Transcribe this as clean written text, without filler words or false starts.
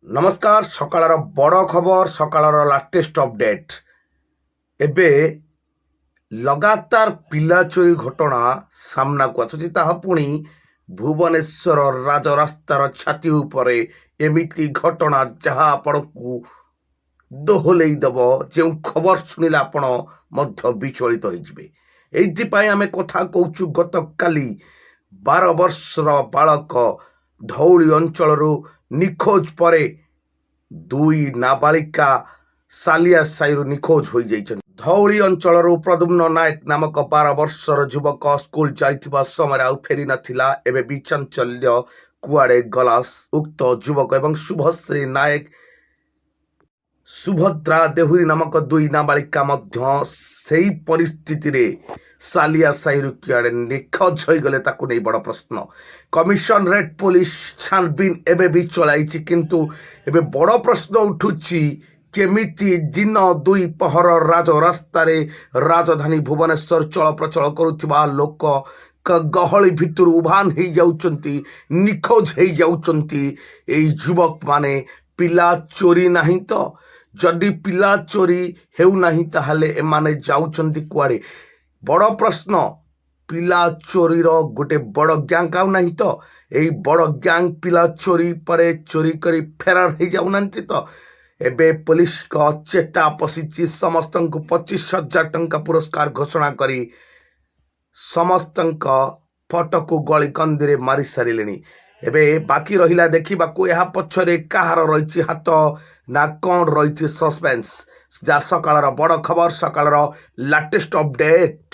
नमस्कार सकाळर बड़ खबर सकाळर लाटेस्ट अपडेट एबे लगातार पिला चोरी घटना सामना को आसुची ताहा पुणी भुवनेश्वर राजरास्तार छाती उपरे एमिति घटना जहाँ आपण को दोहलेई दब जो खबर शुणिले आपण मध्य विचलित होइजिबे। एइथिपाई आमे कथा कहूचु गत काली 12 वर्षर बालक धौली अंचलरू निखोज परे दुई नाबालिका सालिया साईरु निखोज हो जाइछन्। धौली अंचलरू प्रद्युम्न नायक नामक 12 वर्षर युवक स्कूल जाइथिबा समय आउ फेरी नथिला। एबे विचांचल्य कुआडे गला उक्त युवक एवं शुभश्री नायक सुभद्रा देहुरी नामक दुई नाबालिका मध्य सेही परिस्थिति रे सालिया साईरु किआडे निखोज हो गले ताकू नहीं बड़ प्रश्न। कमिशनरेट पुलिस छानबिन एबे भी चलाइछि किंतु एबे बड़ प्रश्न उठुछि केमिति दिन दुई पहर राजरास्तार राजधानी भुवनेश्वर चल प्रचल करुथिबा लोक गहली भितर उभान हो जाउचंती निखोज हो जाउचंती। एई युवक माने पिला चोरी नहीं तो जदि पिला चोरी हेउ नहीं ताहले एमाने जाउचंती कुआडे बड़ प्रश्न। पिला चोरीर गोटे बड़ गैंग आउ नहीं तो यही बड़ गैंग पिला चोरी परे चोरी करी फेरार हो जाऊनांती तो एबे पुलिस को चेता पशिची समस्त को 25,000 टंका पुरस्कार घोषणा करी समस्त फोटो को गली कंदी मारी सारे। एबे बाकी रहिला देखा यह पछरे कहार रही हाथ ना कौन रही सस्पेंस। जा सकाळर बड़ खबर सकाळर लाटेस्ट अपडेट।